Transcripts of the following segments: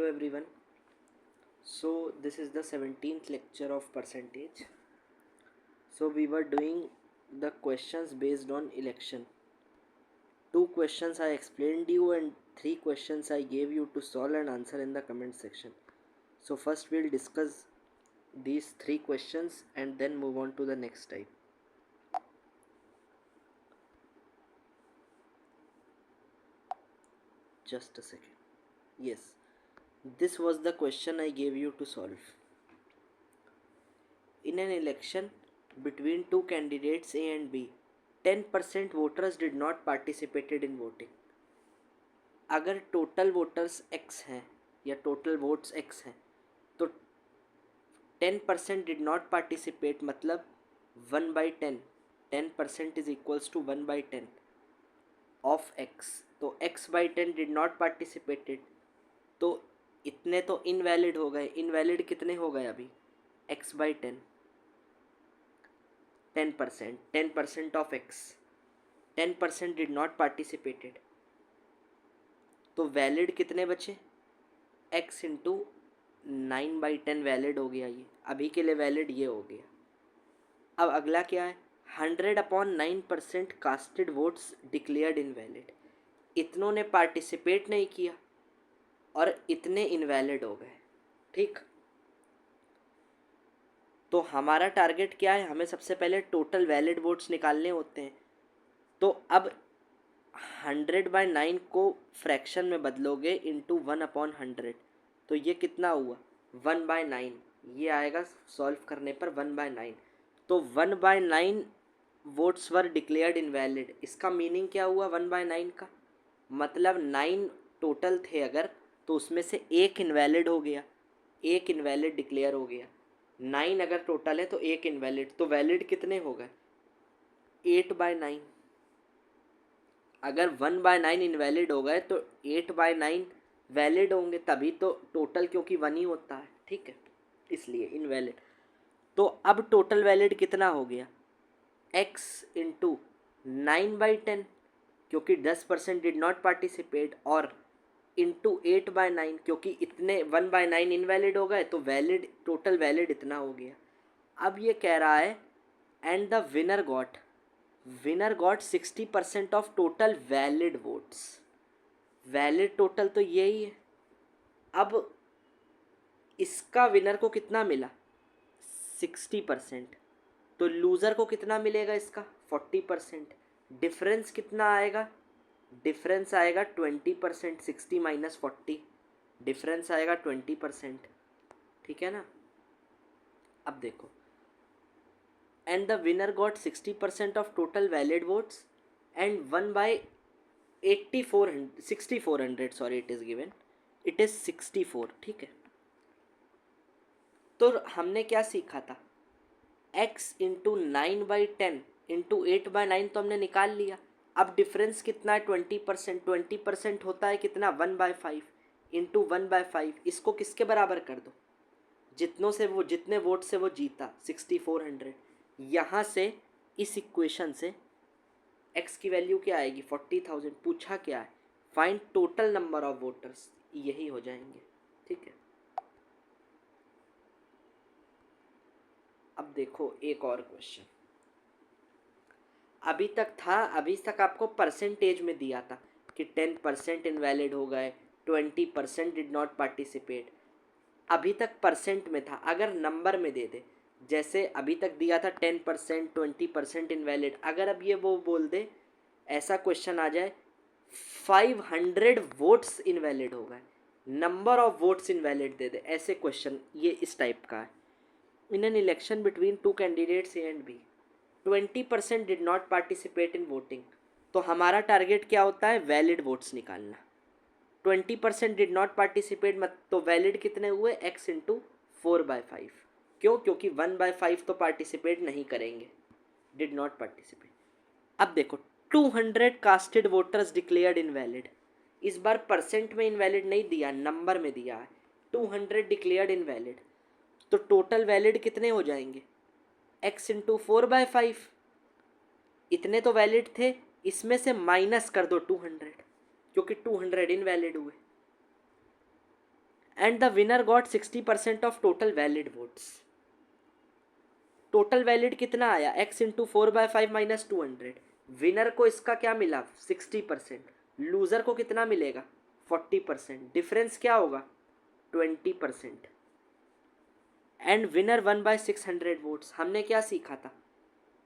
everyone. So this is the 17th lecture of percentage. So we were doing the questions based on election. 2 questions I explained you and 3 questions I gave you to solve and answer in the comment section. So first we'll discuss these 3 questions and then move on to the next type. Just a second. Yes, this was the question I gave you to solve. In an election between two candidates A and B, 10% voters did not participated in voting. अगर total voters x हैं या total votes x हैं तो 10% did not participate मतलब 1/10. 10% is equals to 1/10 of x. तो x/10 did not participated तो इतने तो इनवैलिड हो गए. इनवैलिड कितने हो गए अभी? x/10. 10% of x. 10% did not participated तो वैलिड कितने बचे? x इंटू 9/10 वैलिड हो गया. ये अभी के लिए वैलिड ये हो गया. अब अगला क्या है? 100/9% कास्टेड वोट्स डिक्लेयर्ड इनवैलिड. इतनों ने पार्टिसिपेट नहीं किया और इतने इनवैलिड हो गए. ठीक, तो हमारा टारगेट क्या है? हमें सबसे पहले टोटल वैलिड वोट्स निकालने होते हैं. तो अब 100/9 को फ्रैक्शन में बदलोगे इंटू 1/100 तो ये कितना हुआ? 1/9. ये आएगा सॉल्व करने पर 1/9. तो 1/9 वोट्स वर डिक्लेयर्ड इनवैलिड. इसका मीनिंग क्या हुआ 1/9 का? मतलब 9 टोटल थे अगर तो उसमें से एक इनवैलिड हो गया. एक इनवैलिड डिक्लेयर हो गया. 9 अगर टोटल है तो एक इनवैलिड. तो वैलिड कितने हो गए? 8/9. अगर 1/9 इनवैलिड हो गए तो 8/9 वैलिड होंगे तभी तो टोटल, क्योंकि 1 ही होता है. ठीक है, इसलिए इनवैलिड. तो अब टोटल वैलिड कितना हो गया? x इंटू 9/10 क्योंकि 10% डिड नॉट पार्टिसिपेट और इंटू 8/9 क्योंकि इतने 1/9 इनवैलिड हो गए तो वैलिड टोटल वैलिड इतना हो गया. अब ये कह रहा है and the winner got 60% of total valid votes. Valid total तो यही है. अब इसका विनर को कितना मिला? 60%. तो लूज़र को कितना मिलेगा इसका? 40%. डिफरेंस कितना आएगा? डिफरेंस आएगा 20%. 60 माइनस 40 डिफरेंस आएगा 20%. ठीक है ना? अब देखो, and the winner got 60% of total valid votes and won by 6400 sorry it is given, it is 64. ठीक है, तो हमने क्या सीखा था? x इंटू 9/10 इंटू 8/9 तो हमने निकाल लिया. अब डिफरेंस कितना है? 20%. 20% होता है कितना? 1/5 इंटू 1/5. इसको किसके बराबर कर दो? जितनों से वो, जितने वोट से वो जीता, 6400. यहाँ से इस इक्वेशन से x की वैल्यू क्या आएगी? 40,000. पूछा क्या है? Find total number of voters. यही हो जाएंगे. ठीक है, अब देखो एक और क्वेश्चन. अभी तक आपको परसेंटेज में दिया था कि 10% इनवैलिड हो गए, 20% डिड नॉट पार्टिसिपेट. अभी तक परसेंट में था. अगर नंबर में दे दे, जैसे अभी तक दिया था 10%, 20% इनवैलिड. अगर अब ये वो बोल दे, ऐसा क्वेश्चन आ जाए 500 वोट्स इनवैलिड हो गए, नंबर ऑफ वोट्स इनवैलिड दे दे, ऐसे क्वेश्चन ये इस टाइप का है. In an election between two candidates A and B, 20% did not participate in voting. तो हमारा टारगेट क्या होता है? वैलिड वोट्स निकालना. 20% डिड नॉट पार्टिसिपेट तो वैलिड कितने हुए? x into 4/5. क्यों? क्योंकि 1/5 तो पार्टिसिपेट नहीं करेंगे, डिड नॉट पार्टिसिपेट. अब देखो 200 कास्टेड वोटर्स डिक्लेयर्ड इनवैलिड. इस बार परसेंट में इनवैलिड नहीं दिया, नंबर में दिया है. 200 डिक्लेयर्ड इनवैलिड तो टोटल वैलिड कितने हो जाएंगे? x into 4/5. इतने तो वैलिड थे, इसमें से माइनस कर दो 200 क्योंकि 200 इनवैलिड हुए. And the winner got 60% of total valid votes. Total valid कितना आया, x इंटू 4/5 माइनस 200। विनर को इसका क्या मिला 60%, लूजर को कितना मिलेगा 40%, डिफरेंस क्या होगा 20%। And winner 1/600 votes. हमने क्या सीखा था,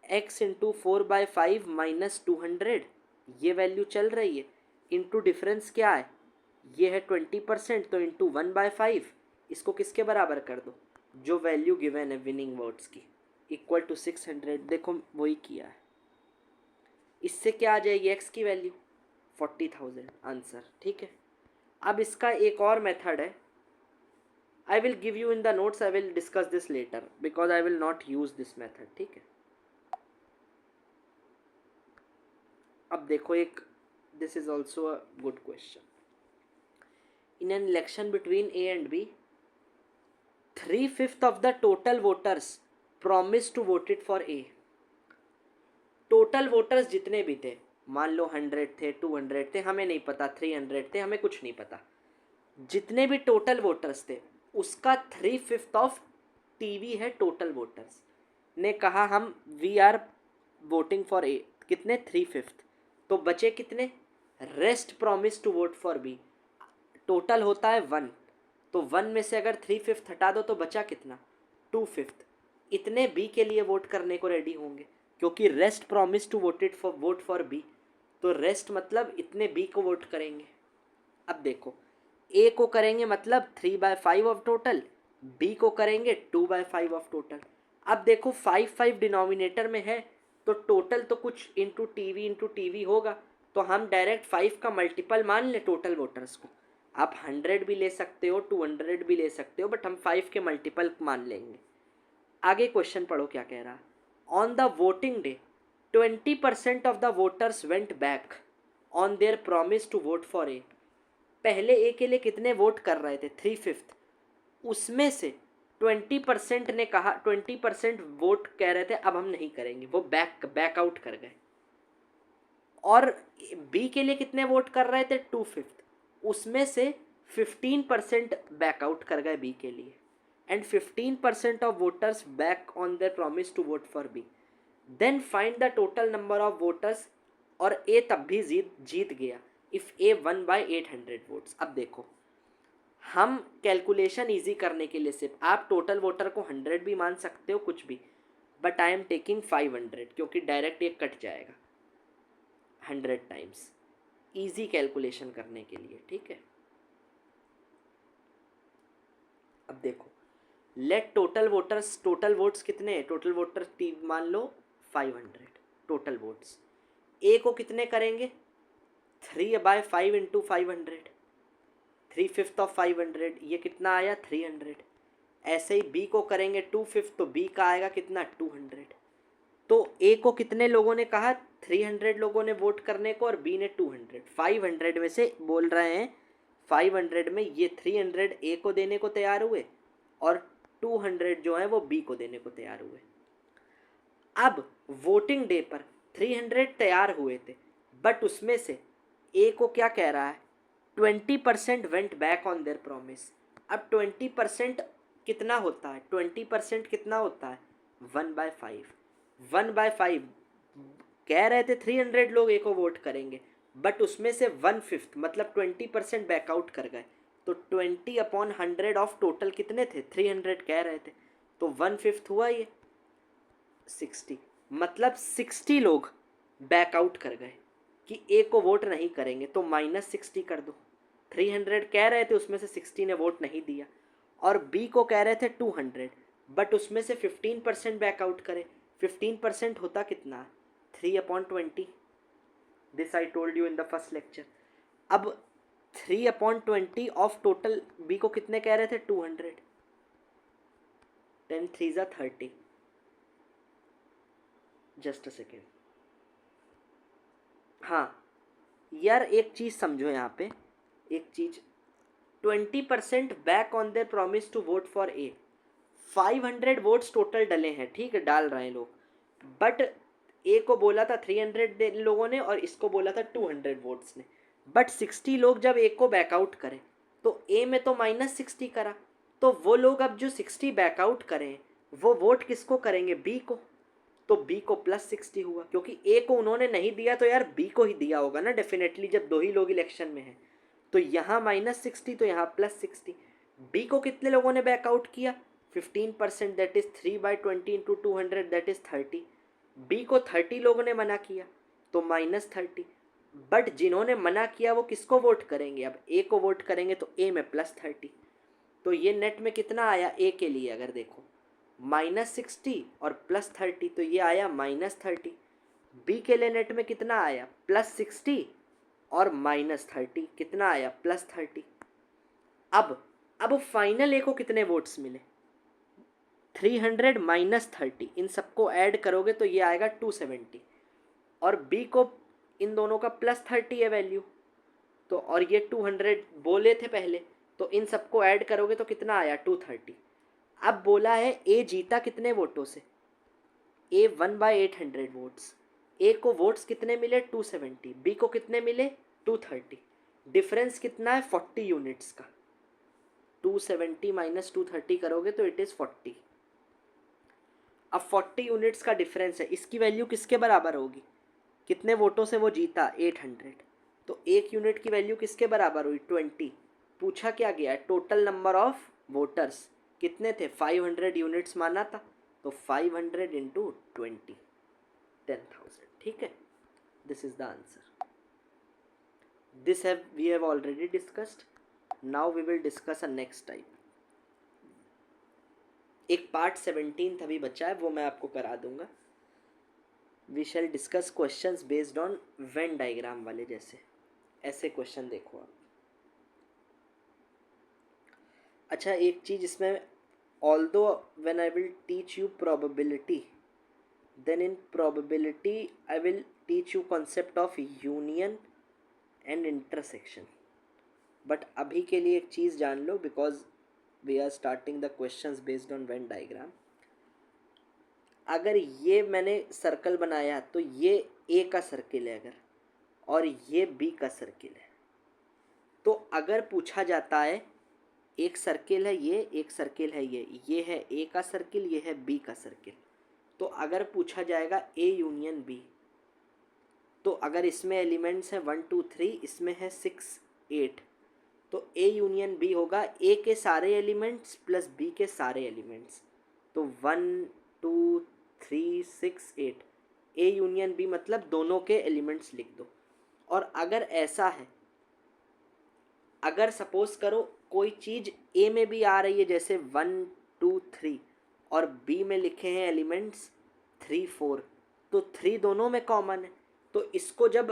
x इंटू 4/5 माइनस 200, ये वैल्यू चल रही है, इंटू डिफरेंस क्या है, ये है 20%, तो इंटू 1/5, इसको किसके बराबर कर दो, जो वैल्यू गिवन है विनिंग वोट्स की, इक्वल टू 600। देखो वही किया है। इससे क्या आ जाएगी x की वैल्यू 40,000 आंसर। ठीक है, अब इसका एक और मेथड है, I will give you in the notes, I will discuss this later because I will not use this method. ठीक है, अब देखो एक, this is also a good question. In an election between A and B, 3/5 of the total voters promised to vote it for A। Total voters जितने भी थे, मान लो 100 थे, 200 थे, हमें नहीं पता, 300 थे, हमें कुछ नहीं पता, जितने भी टोटल वोटर्स थे उसका 3/5 ऑफ टीवी है टोटल वोटर्स ने कहा हम we are voting for A, कितने 3/5, तो बचे कितने, rest promise to vote for B, total होता है 1, तो 1 में से अगर 3/5 हटा दो तो बचा कितना 2/5, इतने बी के लिए वोट करने को रेडी होंगे, क्योंकि rest promise to vote for B, तो रेस्ट मतलब इतने बी को वोट करेंगे। अब देखो ए को करेंगे मतलब 3/5 ऑफ टोटल, बी को करेंगे 2/5 ऑफ टोटल। अब देखो 5 डिनोमिनेटर में है, तो टोटल तो कुछ इंटू टीवी होगा, तो हम डायरेक्ट 5 का मल्टीपल मान ले टोटल वोटर्स को। आप 100 भी ले सकते हो, 200 भी ले सकते हो, बट हम 5 के मल्टीपल मान लेंगे। आगे क्वेश्चन पढ़ो क्या कह रहा। On the voting day 20% of the voters went back on their promise to vote for A. पहले ए के लिए कितने वोट कर रहे थे 3/5, उसमें से 20% ने कहा, 20% वोट कह रहे थे अब हम नहीं करेंगे, वो बैकआउट कर गए। और बी के लिए कितने वोट कर रहे थे 2/5, उसमें से 15% बैकआउट कर गए बी के लिए, and 15% of voters back on their promise to vote for B. Then find the total number of voters, और ए तब भी जीत गया इफ़ ए 1/800 वोट्स। अब देखो हम कैलकुलेशन इजी करने के लिए सिर्फ, आप टोटल वोटर को 100 भी मान सकते हो कुछ भी, बट आई एम टेकिंग 500 क्योंकि डायरेक्ट ये कट जाएगा 100 टाइम्स, इजी कैलकुलेशन करने के लिए। ठीक है, अब देखो let total voters, total votes कितने हैं, टोटल वोटर मान लो 500 टोटल वोट्स। ए को कितने करेंगे 3/5 इंटू 500, 3/5 ऑफ 500, ये कितना आया 300। ऐसे ही बी को करेंगे 2/5, तो बी का आएगा कितना 200। तो ए को कितने लोगों ने कहा 300 लोगों ने वोट करने को, और बी ने 200। 500 में से बोल रहे हैं 500 में ये 300 ए को देने को तैयार हुए, और 200 जो है वो बी को देने को तैयार हुए। अब वोटिंग डे पर 300 तैयार हुए थे, बट उसमें से ए को क्या कह रहा है 20% went back on their promise. अब 20% कितना होता है, 20% कितना होता है 1/5। 1/5 कह रहे थे 300 लोग ए को वोट करेंगे, बट उसमें से 1/5 मतलब 20% बैकआउट कर गए, तो 20/100 ऑफ टोटल कितने थे 300 कह रहे थे, तो 1/5 हुआ ये 60, मतलब 60 लोग बैकआउट कर गए कि ए को वोट नहीं करेंगे, तो -60 कर दो। 300 कह रहे थे उसमें से 60 ने वोट नहीं दिया, और बी को कह रहे थे 200, बट उसमें से 15% बैकआउट करे, 15% होता कितना 3/20, this I told you in the first lecture. अब 3/20 ऑफ टोटल, बी को कितने कह रहे थे 200, 10 3 ज़ा 30, जस्ट अ सेकेंड। हाँ यार एक चीज़ समझो यहाँ पे, एक चीज़ 20% back on their promise to vote for A, 500 votes total डले हैं, ठीक है डाल रहे हैं लोग, बट ए को बोला था 300 लोगों ने और इसको बोला था 200 वोट्स ने, बट 60 लोग जब ए को बैकआउट करें तो ए में तो -60 करा, तो वो लोग अब जो 60 बैकआउट करें वो वोट किसको करेंगे, बी को। तो बी को +60 हुआ, क्योंकि ए को उन्होंने नहीं दिया तो यार बी को ही दिया होगा ना डेफिनेटली, जब दो ही लोग इलेक्शन में हैं। तो यहाँ -60 तो यहाँ +60। बी को कितने लोगों ने बैकआउट किया, 15%, that is 3/20 into 200 that is 30। B को 30 लोगों ने मना किया तो -30। बट जिन्होंने मना किया वो किसको वोट करेंगे, अब ए को वोट करेंगे, तो ए में +30। तो ये नेट में कितना आया ए के लिए, अगर देखो -60 और +30, तो ये आया -30। बी के लिए नेट में कितना आया, +60 और -30, कितना आया, +30। अब फाइनल ए को कितने वोट्स मिले, 300 -30, इन सबको ऐड करोगे तो ये आएगा 270। और बी को इन दोनों का +30 है वैल्यू, तो और ये 200 बोले थे पहले, तो इन सबको ऐड करोगे तो कितना आया, 230। अब बोला है ए जीता कितने वोटों से, ए 1/800 वोट्स। ए को वोट्स कितने मिले, 270, बी को कितने मिले, 230। डिफरेंस कितना है, 40 यूनिट्स का। 270 - 230 करोगे तो इट इज़ 40। अब 40 यूनिट्स का डिफरेंस है, इसकी वैल्यू किसके बराबर होगी, कितने वोटों से वो जीता, 800। तो एक यूनिट की वैल्यू किसके बराबर हुई, 20। पूछा क्या गया है, टोटल नंबर ऑफ वोटर्स कितने थे, 500 यूनिट्स माना था, तो 500 इंटू 20, 10,000। ठीक है, this is the answer. This have we have already discussed, now we will discuss a next type. एक पार्ट 17 अभी बचा है, वो मैं आपको करा दूंगा। We shall discuss questions based on Venn diagram वाले, जैसे ऐसे क्वेश्चन देखो आप। अच्छा, एक चीज़ इसमें, although when I will teach you probability, then in probability I will teach you concept of union and intersection। but अभी के लिए एक चीज़ जान लो, because we are starting the questions based on Venn diagram। अगर ये मैंने सर्कल बनाया तो ये ए का सर्किल है अगर, और ये बी का सर्किल है, तो अगर पूछा जाता है, एक सर्किल है ये, एक सर्किल है ये है ए का सर्किल, ये है बी का सर्किल, तो अगर पूछा जाएगा ए यूनियन बी, तो अगर इसमें एलिमेंट्स हैं 1 2 3, इसमें है 6 8, तो ए यूनियन बी होगा ए के सारे एलिमेंट्स प्लस बी के सारे एलिमेंट्स, तो 1 2 3 6 8, ए यूनियन बी मतलब दोनों के एलिमेंट्स लिख दो। और अगर ऐसा है, अगर सपोज करो कोई चीज़ ए में भी आ रही है, जैसे 1 2 3, और बी में लिखे हैं एलिमेंट्स 3 4, तो 3 दोनों में कॉमन है, तो इसको जब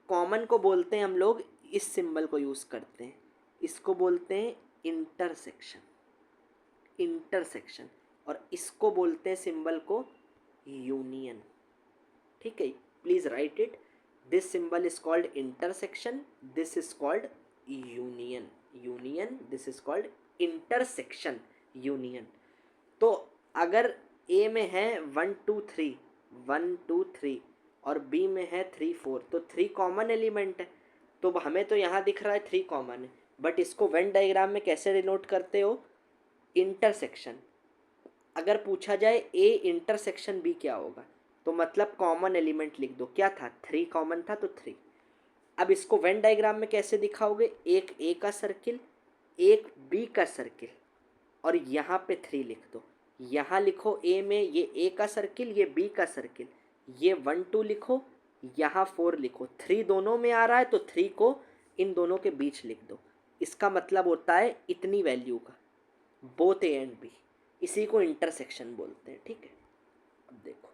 कॉमन को बोलते हैं हम लोग, इस सिंबल को यूज़ करते हैं, इसको बोलते हैं इंटरसेक्शन, इंटरसेक्शन, और इसको बोलते हैं सिंबल को यूनियन। ठीक है, please write it, this symbol is called intersection, this is called union, union, this is called intersection, union. तो अगर ए में है 1 2 3 1 2 3 और बी में है 3 4, तो 3 कॉमन एलिमेंट है, तो हमें तो यहाँ दिख रहा है 3 कॉमन है, बट इसको वेन डायग्राम में कैसे डिनोट करते हो, इंटरसेक्शन। अगर पूछा जाए ए इंटरसेक्शन बी क्या होगा, तो मतलब कॉमन एलिमेंट लिख दो, क्या था, 3 कॉमन था तो 3। अब इसको वेन डायग्राम में कैसे दिखाओगे, एक ए का सर्किल, एक बी का सर्किल, और यहाँ पे 3 लिख दो, यहाँ लिखो ए में ये ए का सर्किल, ये बी का सर्किल, ये 1 2 लिखो, यहाँ 4 लिखो, 3 दोनों में आ रहा है तो 3 को इन दोनों के बीच लिख दो, इसका मतलब होता है इतनी वैल्यू का, बोथ ए एंड बी, इसी को इंटरसेक्शन बोलते हैं। ठीक है, अब देखो,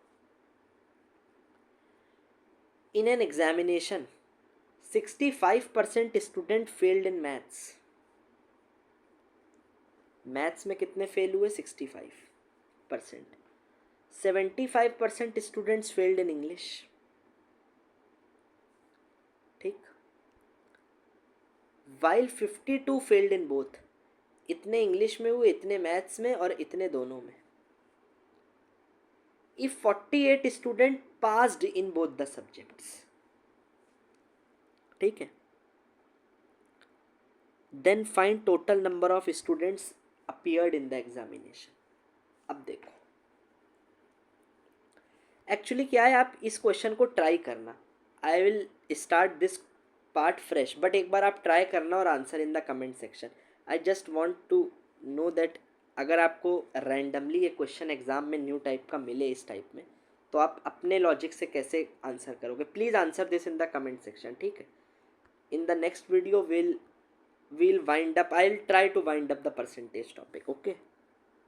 in an examination 65% student failed in maths. Maths में कितने फेल हुए, 65%। 75% स्टूडेंट्स फेल्ड इन इंग्लिश। ठीक, वाइल 52 फेल्ड इन बोथ, इतने इंग्लिश में हुए, इतने मैथ्स में, और इतने दोनों में। If 48 student passed in both the subjects. ठीक है, then find total number of students appeared in the examination. अब देखो एक्चुअली क्या है, आप इस क्वेश्चन को ट्राई करना। I will start this part fresh, but एक बार आप ट्राई करना और answer in the comment section. I just want to know that अगर आपको रैंडमली ये क्वेश्चन एग्जाम में न्यू टाइप का मिले इस टाइप में, तो आप अपने लॉजिक से कैसे आंसर करोगे। Please answer this in the comment section, ठीक है। In the next video we'll wind up, I'll try to wind up the percentage topic, okay?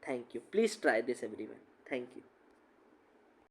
Thank you, please try this everyone. Thank you.